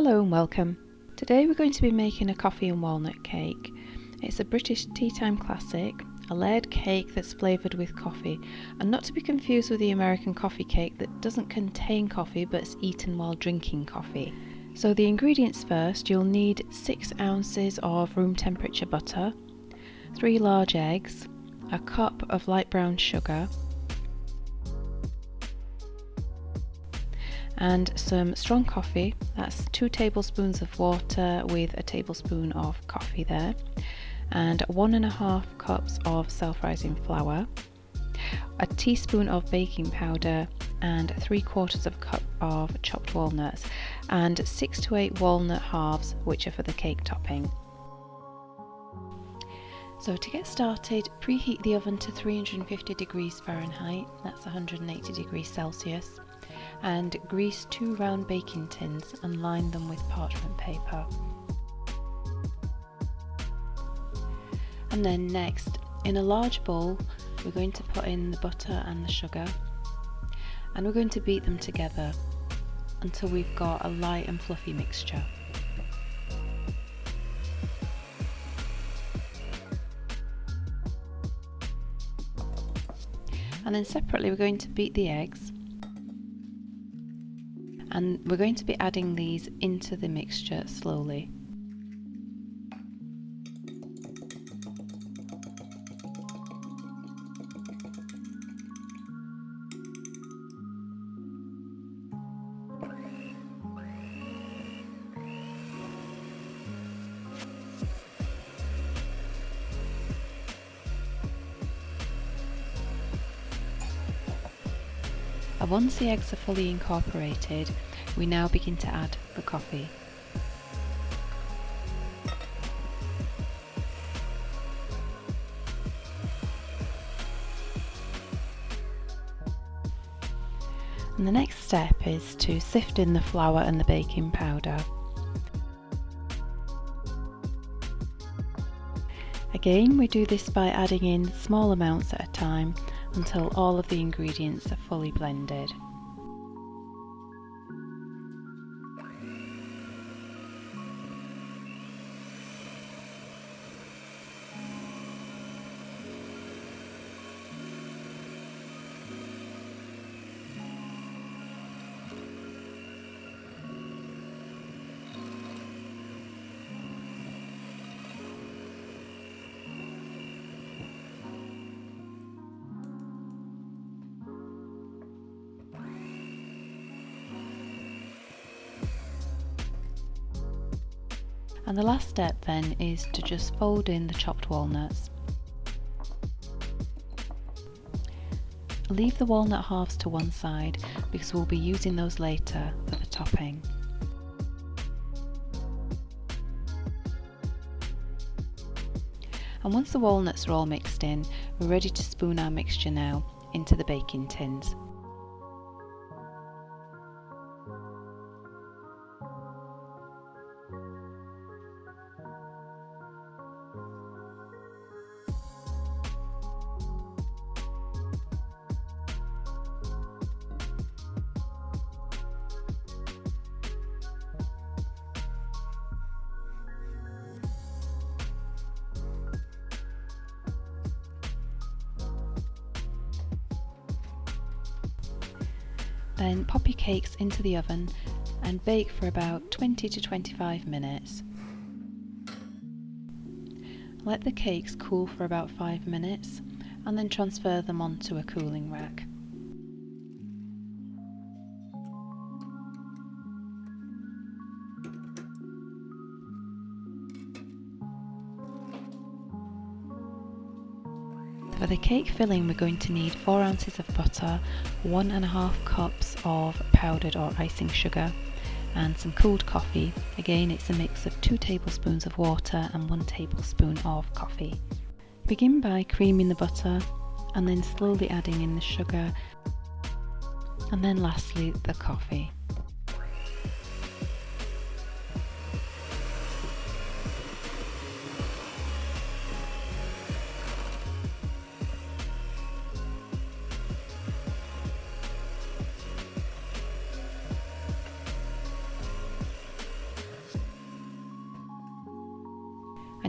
Hello and welcome. Today we're going to be making a coffee and walnut cake. It's a British tea time classic, a layered cake that's flavoured with coffee, and not to be confused with the American coffee cake that doesn't contain coffee but is eaten while drinking coffee. So the ingredients first, you'll need 6 ounces of room temperature butter, 3 large eggs, a cup of light brown sugar, and some strong coffee. That's 2 tablespoons of water with a tablespoon of coffee there, and 1.5 cups of self-rising flour, a teaspoon of baking powder, and 3/4 of a cup of chopped walnuts, and 6 to 8 walnut halves, which are for the cake topping. So to get started, preheat the oven to 350 degrees Fahrenheit, that's 180 degrees Celsius, and grease 2 round baking tins and line them with parchment paper. And then next, in a large bowl, we're going to put in the butter and the sugar, and we're going to beat them together until we've got a light and fluffy mixture. And then separately we're going to beat the eggs, and we're going to be adding these into the mixture slowly. And once the eggs are fully incorporated, we now begin to add the coffee. And the next step is to sift in the flour and the baking powder. Again, we do this by adding in small amounts at a time until all of the ingredients are fully blended. And the last step then is to just fold in the chopped walnuts. Leave the walnut halves to one side because we'll be using those later for the topping. And once the walnuts are all mixed in, we're ready to spoon our mixture now into the baking tins. Then pop your cakes into the oven and bake for about 20 to 25 minutes. Let the cakes cool for about 5 minutes and then transfer them onto a cooling rack. For the cake filling, we're going to need 4 ounces of butter, 1.5 cups of powdered or icing sugar, and some cooled coffee. Again, it's a mix of 2 tablespoons of water and 1 tablespoon of coffee. Begin by creaming the butter and then slowly adding in the sugar, and then lastly the coffee.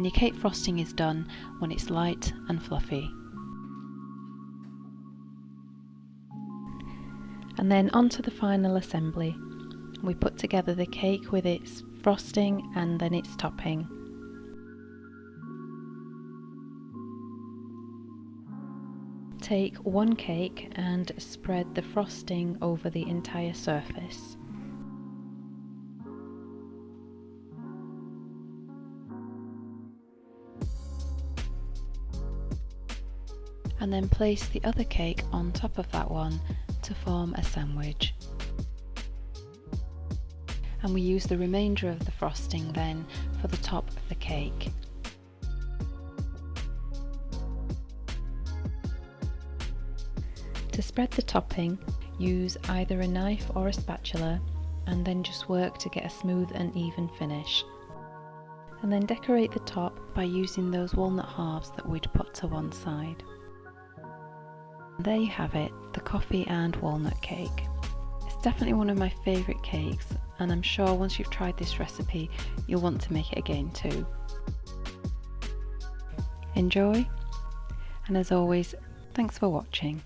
and your cake frosting is done when it's light and fluffy. And then onto the final assembly. We put together the cake with its frosting and then its topping. Take one cake and spread the frosting over the entire surface. And then place the other cake on top of that one to form a sandwich. And we use the remainder of the frosting then for the top of the cake. To spread the topping, use either a knife or a spatula and then just work to get a smooth and even finish. And then decorate the top by using those walnut halves that we'd put to one side. And there you have it, the coffee and walnut cake. It's definitely one of my favourite cakes, and I'm sure once you've tried this recipe you'll want to make it again too. Enjoy, and as always, thanks for watching.